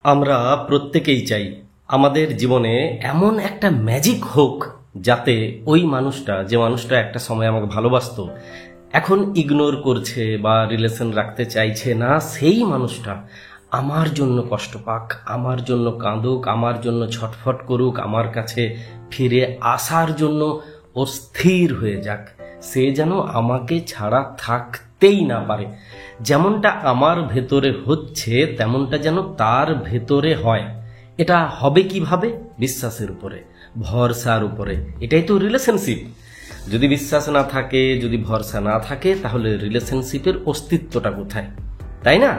আমরা প্রত্যেকেই চাই আমাদের জীবনে এমন একটা ম্যাজিক হোক যাতে ওই মানুষটা যে মানুষটা একটা সময় আমাকে ভালোবাসতো এখন ইগনোর করছে বা রিলেশন রাখতে চাইছে না, সেই মানুষটা আমার জন্য কষ্ট পাক, আমার জন্য কাঁদুক, আমার জন্য ছটফট করুক, আমার কাছে ফিরে আসার জন্য অস্থির হয়ে যাক, সে যেন আমাকে ছাড়া থাকতেই না পারে। যেমনটা আমার ভেতরে হচ্ছে তেমনটা যেন তার ভেতরে হয়। এটা হবে কিভাবে? বিশ্বাসের উপরে, ভরসার উপরে। এটাই তো রিলেশনশিপ। যদি বিশ্বাস না থাকে, যদি ভরসা না থাকে, তাহলে রিলেশনশিপের অস্তিত্বটা কোথায়, তাই না?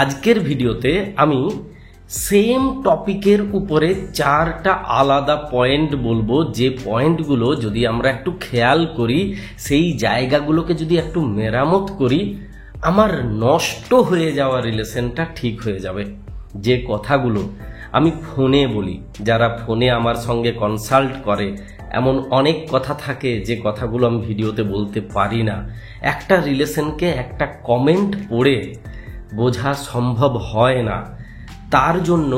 আজকের ভিডিওতে আমি সেম টপিকের উপরে 4টা আলাদা পয়েন্ট বলবো, যে পয়েন্টগুলো যদি আমরা একটু খেয়াল করি, সেই জায়গাগুলোকে যদি একটু মেরামত করি, আমার নষ্ট হয়ে যাওয়া রিলেশনটা ঠিক হয়ে যাবে। যে কথাগুলো আমি ফোনে বলি, যারা ফোনে আমার সঙ্গে কনসাল্ট করে, এমন অনেক কথা থাকে যে কথাগুলো আমি ভিডিওতে বলতে পারি না। একটা রিলেশনকে একটা কমেন্ট পড়ে বোঝা সম্ভব হয় না, তার জন্য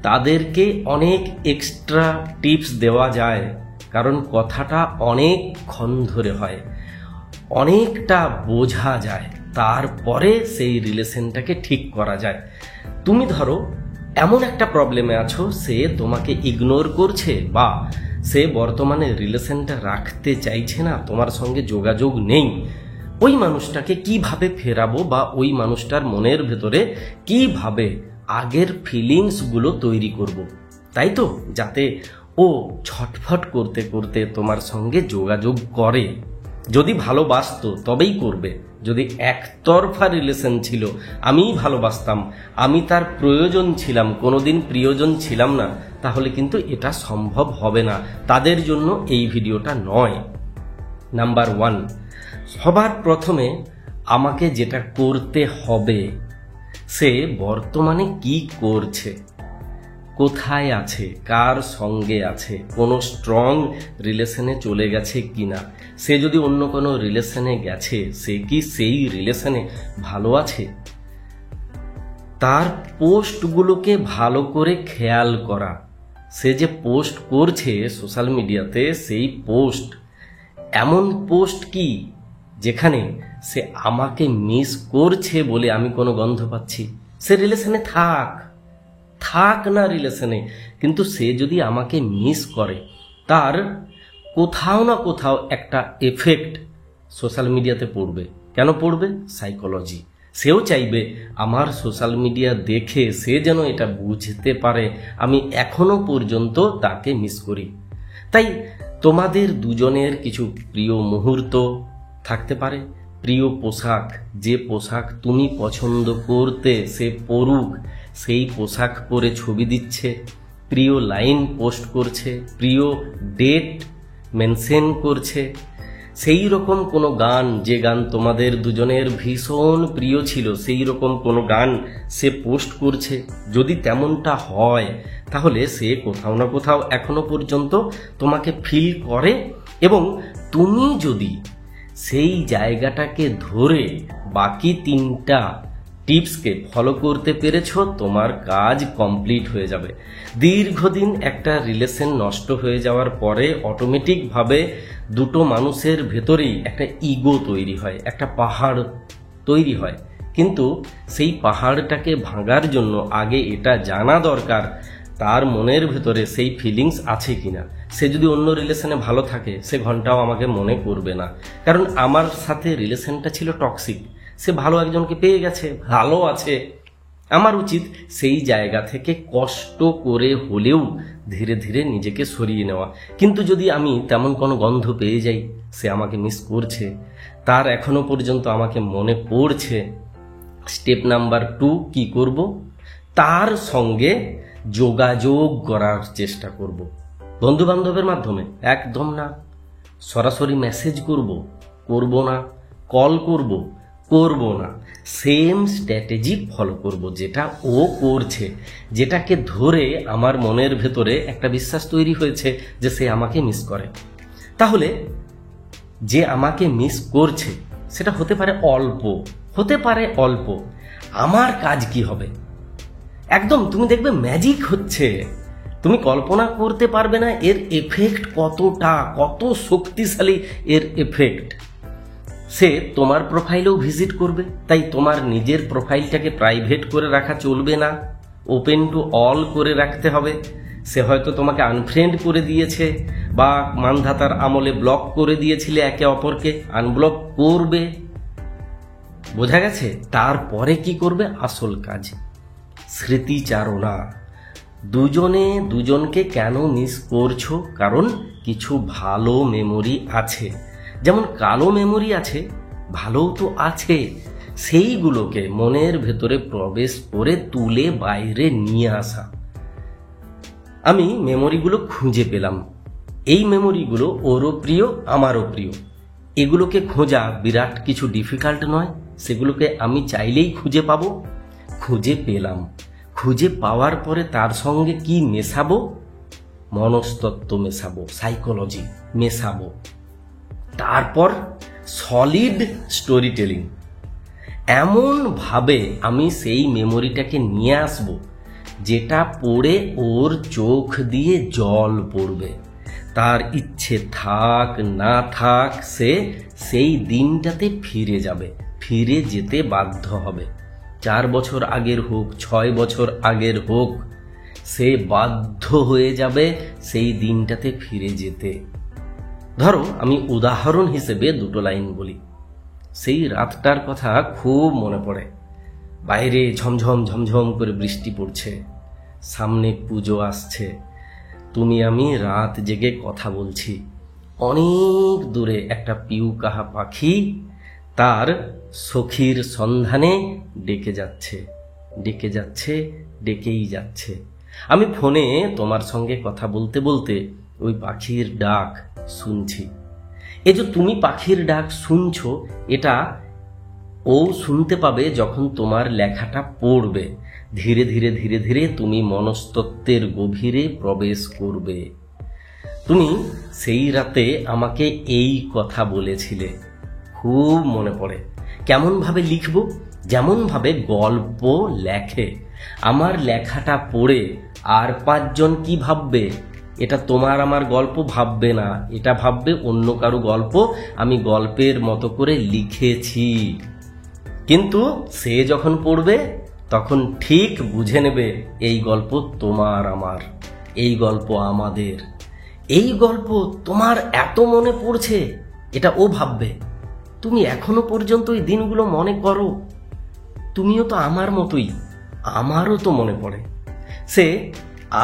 তাদেরকে অনেক এক্সট্রা টিপস দেওয়া যায়, কারণ কথাটা অনেকক্ষণ ধরে হয়, অনেকটা বোঝা যায়, তারপরে সেই রিলেশনটাকে ঠিক করা যায়। তুমি ধরো এমন একটা প্রবলেমে আছো, সে তোমাকে ইগনোর করছে বা সে বর্তমানে রিলেশনটা রাখতে চাইছে না, তোমার সঙ্গে যোগাযোগ নেই। ওই মানুষটাকে কিভাবে ফেরাবো বা ওই মানুষটার মনের ভেতরে কিভাবে আগের ফিলিংসগুলো তৈরি করব, তাই তো, যাতে ও ছটফট করতে করতে তোমার সঙ্গে যোগাযোগ করে। যদি ভালোবাসতো তবেই করবে। যদি একতরফা রিলেশন ছিল, আমিই ভালোবাসতাম, আমি তার প্রয়োজন ছিলাম, কোনোদিন প্রিয়জন ছিলাম না, তাহলে কিন্তু এটা সম্ভব হবে না। তাদের জন্য এই ভিডিওটা নয়। নাম্বার 1, সবার প্রথমে আমাকে যেটা করতে হবে, সে বর্তমানে কি করছে, কোথায় আছে, কার সঙ্গে আছে, কোনো স্ট্রং রিলেশনে চলে গেছে কিনা। সে যদি অন্য কোনো রিলেশনে গেছে, সে কি সেই রিলেশনে ভালো আছে? তার পোস্টগুলোকে ভালো করে খেয়াল করা। সে যে পোস্ট করছে সোশ্যাল মিডিয়াতে, সেই পোস্ট এমন পোস্ট কি যেখানে সে আমাকে মিস করছে বলে আমি কোনো গন্ধ পাচ্ছি? সে রিলেশনে থাক না রিলেশনে, কিন্তু সে যদি আমাকে মিস করে, তার কোথাও না কোথাও একটা এফেক্ট সোশ্যাল মিডিয়াতে পড়বে। কেন পড়বে? সাইকোলজি। সেও চাইবে আমার সোশ্যাল মিডিয়া দেখে সে যেন এটা বুঝতে পারে আমি এখনো পর্যন্ত তাকে মিস করি। তাই তোমাদের দুজনের কিছু প্রিয় মুহূর্ত থাকতে পারে, প্রিয় পোশাক, যে পোশাক তুমি পছন্দ করতে সে পরুক, সেই পোশাক পরে ছবি দিচ্ছে, প্রিয় লাইন পোস্ট করছে, প্রিয় ডেট মেনশন করছে, সেই রকম কোনো গান, যে গান তোমাদের দুজনের ভীষণ প্রিয় ছিল, সেই রকম কোনো গান সে পোস্ট করছে। যদি তেমনটা হয়, তাহলে সে কোথাও না কোথাও এখনো পর্যন্ত তোমাকে ফিল করে, এবং তুমি যদি সেই জায়গাটাকে ধরে বাকি 3টা টিপসকে ফলো করতে পেরেছ, তোমার কাজ কমপ্লিট হয়ে যাবে। দীর্ঘদিন একটা রিলেশন নষ্ট হয়ে যাওয়ার পরে অটোমেটিকভাবে দুটো মানুষের ভেতরেই একটা ইগো তৈরি হয়, একটা পাহাড় তৈরি হয়। কিন্তু সেই পাহাড়টাকে ভাঙার জন্য আগে এটা জানা দরকার তার মনের ভেতরে সেই ফিলিংস আছে কিনা। সে যদি অন্য রিলেশনে ভালো থাকে, সে ঘন্টাও আমাকে মনে করবে না, কারণ আমার সাথে রিলেশনটা ছিল টক্সিক। সে ভালো একজনকে পেয়ে গেছে, ভালো আছে, আমার উচিত সেই জায়গা থেকে কষ্ট করে হলেও ধীরে ধীরে নিজেকে সরিয়ে নেওয়া। কিন্তু যদি আমি তেমন কোনো গন্ধ পেয়ে যাই, সে আমাকে মিস করছে, তার এখনো পর্যন্ত আমাকে মনে পড়ছে, স্টেপ নাম্বার 2 কি করব? তার সঙ্গে যোগাযোগ করার চেষ্টা করব। বন্ধু বান্ধবের মাধ্যমে একদম না, সরাসরি মেসেজ করব না, কল করব না, সেম স্ট্র্যাটেজি ফলো করব যেটা ও করছে, যেটাকে ধরে আমার মনের ভেতরে একটা বিশ্বাস তৈরি হয়েছে যে সে আমাকে মিস করে। তাহলে যে আমাকে মিস করছে সেটা হতে পারে অল্প, আমার কাজ কি হবে? একদম তুমি দেখবে ম্যাজিক হচ্ছে। তুমি কল্পনা করতে পারবে না এর এফেক্ট কত শক্তিশালী এর এফেক্ট। সে তোমার প্রোফাইলেও ভিজিট করবে, তাই তোমার নিজের প্রোফাইলটাকে প্রাইভেট করে রাখা চলবে না, ওপেন টু অল করে রাখতে হবে। সে হয়তো তোমাকে আনফ্রেন্ড করে দিয়েছে বা মানধাতার আমলে ব্লক করে দিয়েছিলে, একে অপরকে আনব্লক করবে। বোঝা গেছে? তারপরে কি করবে? আসল কাজ, স্মৃতিচারণা। দুজনে দুজনকে কেন মিস করছো? কারণ কিছু ভালো মেমোরি আছে। যেমন কালো মেমোরি আছে, ভালোও তো আছে। সেইগুলোকে মনের ভেতরে প্রবেশ করে তুলে বাইরে নিয়ে আসা। আমি মেমোরিগুলো খুঁজে পেলাম। এই মেমোরিগুলো ওরও প্রিয়, আমারও প্রিয়। এগুলোকে খোঁজা বিরাট কিছু ডিফিকাল্ট নয়। সেগুলোকে আমি চাইলেই খুঁজে পাবো। খুঁজে পেলাম। খুঁজে পাওয়ার পরে তার সঙ্গে কি মেশাবো? মনস্তত্ত্ব মেশাবো, সাইকোলজি মেশাবো। তারপর সলিড স্টোরি টেলিং। এমনভাবে আমি সেই মেমোরিটাকে নিয়ে আসবো যেটা পড়ে ওর চোখ দিয়ে জল পড়বে। তার ইচ্ছে থাক না থাক, সে সেই দিনটাতে ফিরে যাবে, ফিরে যেতে বাধ্য হবে। 4 বছর আগের হোক, 6 বছর আগের হোক, সে বাধ্য হয়ে যাবে সেই দিনটাতে ফিরে যেতে। ধরো আমি উদাহরণ হিসেবে 2 লাইন বলি। সেই রাতটার কথা খুব মনে পড়ে। বাইরে ঝমঝম ঝমঝম করে বৃষ্টি পড়ছে, সামনে পুজো আসছে। তুমি আমি রাত জেগে কথা বলছি। অনেক দূরে একটা পিউকাহা পাখি তার সখীর সন্ধানে ডেকে যাচ্ছে, ডেকে যাচ্ছে, ডেকেই যাচ্ছে। আমি ফোনে তোমার সঙ্গে কথা বলতে বলতে ওই পাখির ডাক শুনছি। এই যে তুমি পাখির ডাক শুনছো, এটা ও শুনতে পাবে যখন তোমার লেখাটা পড়বে। ধীরে ধীরে ধীরে ধীরে তুমি মনস্তত্ত্বের গভীরে প্রবেশ করবে। তুমি সেই রাতে আমাকে এই কথা বলেছিলে, খুব মনে পড়ে। কেমনভাবে লিখব? যেমনভাবে গল্প লেখে। আমার লেখাটা পড়ে আর 5 জন কি ভাববে? এটা তোমার আমার গল্প ভাববে না, এটা ভাববে অন্য কারো গল্প, আমি গল্পের মতো করে লিখেছি। কিন্তু সে যখন পড়বে তখন ঠিক বুঝে নেবে এই গল্প তোমার আমার, এই গল্প আমাদের। এই গল্প তোমার এত মনে পড়ছে, এটা ও ভাববে। তুমি এখনো পর্যন্ত ওই দিনগুলো মনে করো। তুমিও তো আমার মতোই, আমারও তো মনে পড়ে। সে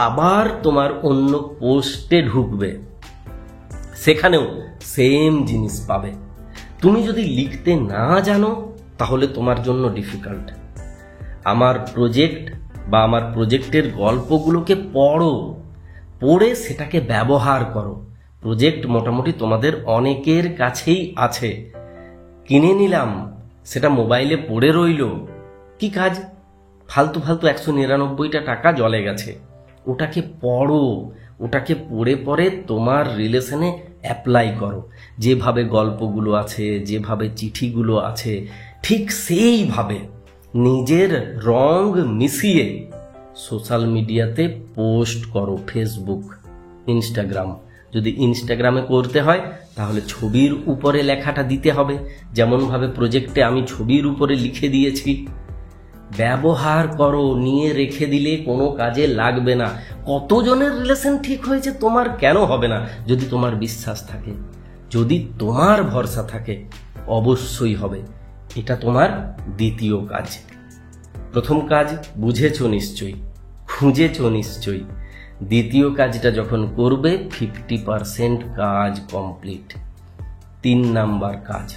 আবার তোমার অন্য পোস্টে ঢুকবে, সেখানেও সেম জিনিস পাবে। তুমি যদি লিখতে না জানো তাহলে তোমার জন্য ডিফিকাল্ট। আমার প্রজেক্ট বা আমার প্রজেক্টের গল্পগুলোকে পড়ো, পড়ে সেটাকে ব্যবহার করো। প্রজেক্ট মোটামুটি তোমাদের অনেকের কাছেই আছে, কিনে নিলাম, সেটা মোবাইলে পড়ে রইল। কি কাজ? ফালতু ফালতু 199টা টাকা জলে গেছে। ওটাকে পড়ো, ওটাকে পড়ে পরে তোমার রিলেশনে অ্যাপ্লাই করো। যেভাবে গল্পগুলো আছে, যেভাবে চিঠিগুলো আছে, ঠিক সেইভাবে নিজের রং মিশিয়ে সোশ্যাল মিডিয়াতে পোস্ট করো। Facebook, Instagram. যদি ইনস্টাগ্রামে করতে হয় তাহলে ছবির উপরে লেখাটা দিতে হবে, যেমনভাবে প্রজেক্টে আমি ছবির উপরে লিখে দিয়েছি। ব্যবহার করো, নিয়ে রেখে দিলে কোনো কাজে লাগবে না। কতজনের রিলেশন ঠিক হয়েছে, তোমার কেন হবে না? যদি তোমার বিশ্বাস থাকে, যদি তোমার ভরসা থাকে, অবশ্যই হবে। এটা তোমার দ্বিতীয় কাজ। প্রথম কাজ বুঝেছো নিশ্চয়ই, খুঁজেছো নিশ্চয়ই। দ্বিতীয় কাজটা যখন করবে 50% কাজ কমপ্লিট। 3 নাম্বার কাজ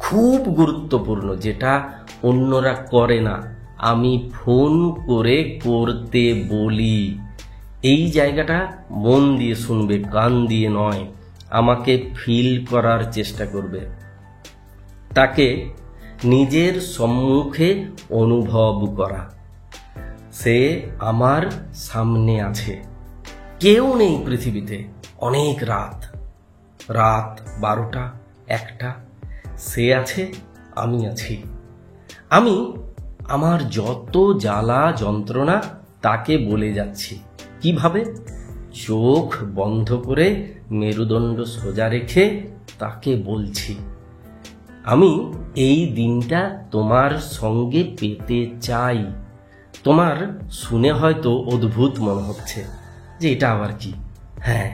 খুব গুরুত্বপূর্ণ, যেটা অন্যরা করে না, আমি ফোন করে করতে বলি। এই জায়গাটা মন দিয়ে শুনবে, কান দিয়ে নয়। আমাকে ফিল করার চেষ্টা করবে, তাকে নিজের সম্মুখে অনুভব করা। সে আমার সামনে আছে, কেউ নেই পৃথিবীতে। অনেক রাত, 12টা 1টা, সে আছে, আমি আছি। আমি আমার যত জ্বালা যন্ত্রণা তাকে বলে যাচ্ছি। কিভাবে? চোখ বন্ধ করে মেরুদণ্ড সোজা রেখে তাকে বলছি, আমি এই দিনটা তোমার সঙ্গে পেতে চাই। তোমার শুনে হয়তো অদ্ভুত মনে হচ্ছে যে এটা আবার কি। হ্যাঁ,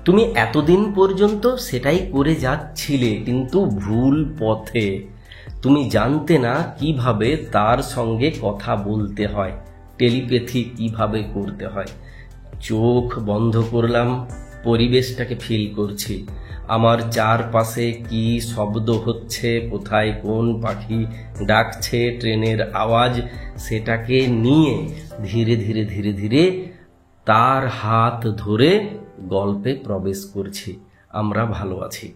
তুমি এতদিন পর্যন্ত সেটাই করে যাচ্ছিলে, কিন্তু ভুল পথে। তুমি জানতে না কিভাবে তার সঙ্গে কথা বলতে হয়, টেলিপ্যাথি কিভাবে করতে হয়। চোখ বন্ধ করলাম, পরিবেশটাকে ফিল করছি। আমার চারপাশে কি শব্দ হচ্ছে, কোথায় কোন পাখি ডাকছে, ট্রেনের আওয়াজ, সেটাকে নিয়ে ধীরে ধীরে ধীরে ধীরে তার হাত ধরে গল্পে প্রবেশ করছি। আমরা ভালো আছি,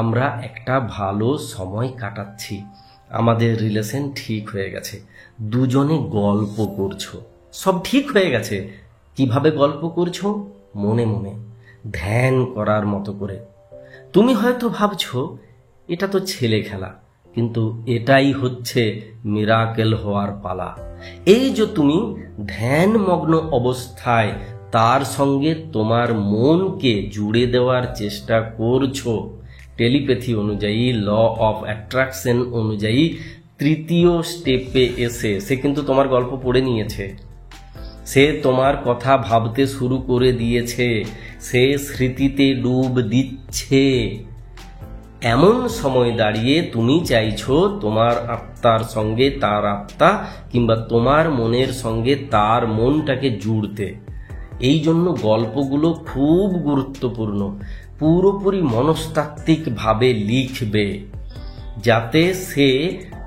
আমরা একটা ভালো সময় কাটাচ্ছি, আমাদের রিলেশন ঠিক হয়ে গেছে, দুজনে গল্প করছো, সব ঠিক হয়ে গেছে। কিভাবে গল্প করছো? মনে মনে ধ্যান করার মতো করে। তুমি হয়তো ভাবছো এটা তো ছেলে খেলা, কিন্তু এটাই হচ্ছে মিরাকেল হওয়ার পালা। এই যে তুমি ধ্যানমগ্ন অবস্থায় তার সঙ্গে তোমার মনকে জুড়ে দেওয়ার চেষ্টা করছো, টেলিপ্যাথি অনুযায়ী, ল অফ অ্যাট্রাকশন অনুযায়ী তৃতীয় স্টেপে এসে সে কিন্তু তোমার গল্প পড়ে নিয়েছে, সে তোমার কথা ভাবতে শুরু করে দিয়েছে, সে স্মৃতিতে ডুব দিচ্ছে। এমন সময় দাঁড়িয়ে তুমি চাইছো তোমার আত্মার সঙ্গে তার আত্মা, কিংবা তোমার মনের সঙ্গে তার মনটাকে জুড়তে। এই জন্য গল্পগুলো খুব গুরুত্বপূর্ণ। পুরোপুরি মনস্তাত্ত্বিকভাবে লিখবে, যাতে সে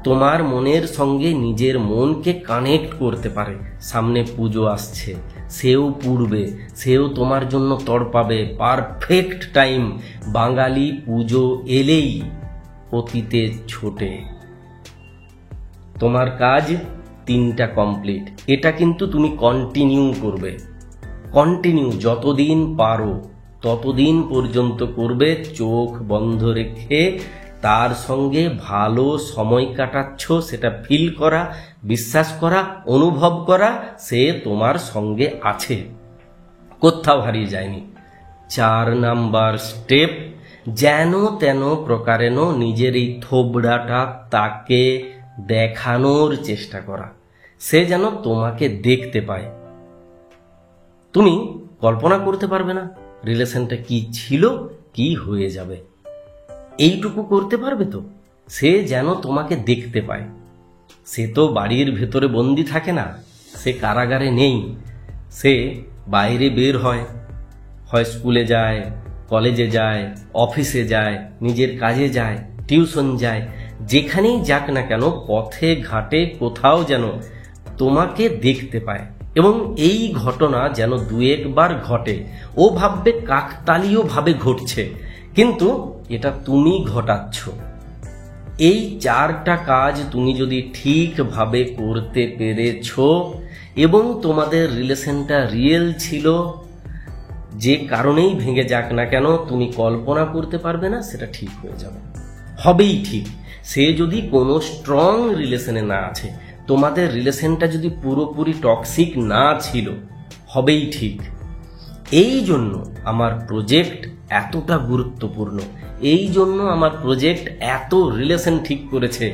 তোমার মনের সঙ্গে নিজের মনকে কানেক্ট করতে পারে। সামনে পুজো আসছে, সেও পুড়বে, সেও তোমার জন্য তড়পাবে। Perfect time. বাঙালি পুজো এলেই অতীতে ছোটে। তোমার কাজ 3টা কমপ্লিট। এটা কিন্তু তুমি কন্টিনিউ করবে, কন্টিনিউ যতদিন পারো ততদিন পর্যন্ত করবে। চোখ বন্ধ রেখে তার সঙ্গে ভালো সময় কাটাচ্ছ, সেটা ফিল করা, বিশ্বাস করা, অনুভব করা সে তোমার সঙ্গে আছে, কোথাও হারিয়ে যায়নি। 4 নাম্বার স্টেপ, যেন তেন প্রকারেণ নিজের এই থোবড়াটা তাকে দেখানোর চেষ্টা করা, সে যেন তোমাকে দেখতে পায়। তুমি কল্পনা করতে পারবে না রিলেশনটা কি ছিল, কি হয়ে যাবে। এইটুকু করতে পারবে তো? সে যেন তোমাকে দেখতে পায়। সে তো বাড়ির ভেতরে বন্দি থাকে না, সে কারাগারে নেই, সে বাইরে বের হয়, হয় স্কুলে যায়, কলেজে যায়, অফিসে যায়, নিজের কাজে যায়, টিউশন যায়, যেখানেই যাক না কেন পথে ঘাটে কোথাও যেন তোমাকে দেখতে পায়। এবং এই ঘটনা যেন 2-1 বার ঘটে। ও ভাববে কাকতালীয়ভাবে ঘটছে, কিন্তু এটা তুমি ঘটাচ্ছ। এই 4টা কাজ তুমি যদি ঠিকভাবে করতে পেরেছ এবং তোমাদের রিলেশনটা রিয়েল ছিল, যে কারণেই ভেঙে যাক না কেন তুমি কল্পনা করতে পারবে না, সেটা ঠিক হয়ে যাবে, হবেই ঠিক। সে যদি কোনো স্ট্রং রিলেশনে না আছে, তোমাদের রিলেশনটা যদি পুরোপুরি টক্সিক না ছিল, হবেই ঠিক। এই জন্য আমার প্রজেক্ট এতটা গুরুত্বপূর্ণ, এই জন্য আমার প্রজেক্ট এত রিলেশন ঠিক করেছে,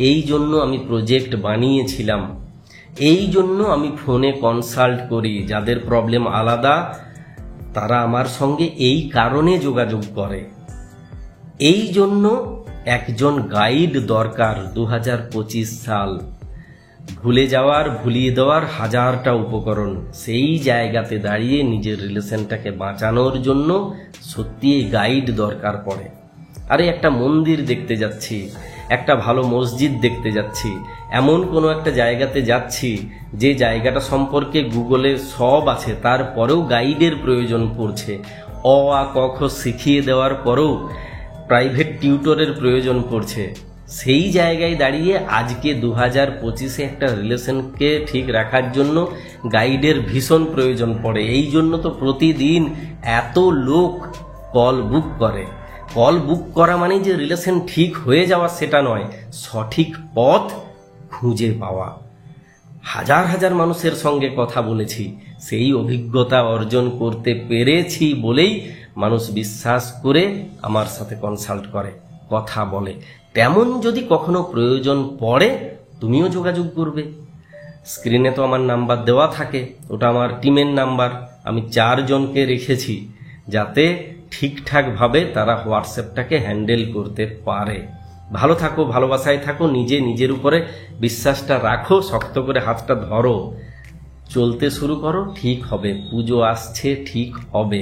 এই জন্য আমি প্রজেক্ট বানিয়েছিলাম, এই জন্য আমি ফোনে কনসাল্ট করি। যাদের প্রবলেম আলাদা তারা আমার সঙ্গে এই কারণে যোগাযোগ করে। এই জন্য একজন গাইড দরকার। 2025 সাল, ভুলে যাওয়ার, ভুলিয়ে দেওয়ার হাজারটা উপকরণ। সেই জায়গাতে দাঁড়িয়ে নিজের রিলেশনটাকে বাঁচানোর জন্য সত্যি গাইড দরকার পড়ে। আরে একটা মন্দির দেখতে যাচ্ছি, একটা ভালো মসজিদ দেখতে যাচ্ছি, এমন কোনো একটা জায়গাতে যাচ্ছি যে জায়গাটা সম্পর্কে গুগলে সব আছে, তারপরেও গাইডের প্রয়োজন পড়ছে। অ আ ক খ শিখিয়ে দেওয়ার পরেও প্রাইভেট টিউটরের প্রয়োজন পড়ছে। সেই জায়গায় দাঁড়িয়ে আজকে 2025-এ একটা রিলেশনকে ঠিক রাখার জন্য গাইডের ভীষণ প্রয়োজন পড়ে। এই জন্য তো প্রতিদিন এত লোক কল বুক করে। কল বুক করা মানে যে রিলেশন ঠিক হয়ে যাওয়া সেটা নয়, সঠিক পথ খুঁজে পাওয়া। হাজার হাজার মানুষের সঙ্গে কথা বলেছি, সেই অভিজ্ঞতা অর্জন করতে পেরেছি বলেই মানুষ বিশ্বাস করে আমার সাথে কনসাল্ট করে, কথা বলে। তেমন যদি কখনো প্রয়োজন পড়ে তুমিও যোগাযোগ করবে। স্ক্রিনে তো আমার নাম্বার দেওয়া থাকে, ওটা আমার টিমের নাম্বার। আমি 4 জনকে রেখেছি যাতে ঠিকঠাকভাবে তারা হোয়াটসঅ্যাপটাকে হ্যান্ডেল করতে পারে। ভালো থাকো, ভালোবাসায় থাকো, নিজের উপরে বিশ্বাসটা রাখো, শক্ত করে হাতটা ধরো, চলতে শুরু করো, ঠিক হবে। পুজো আসছে, ঠিক হবে।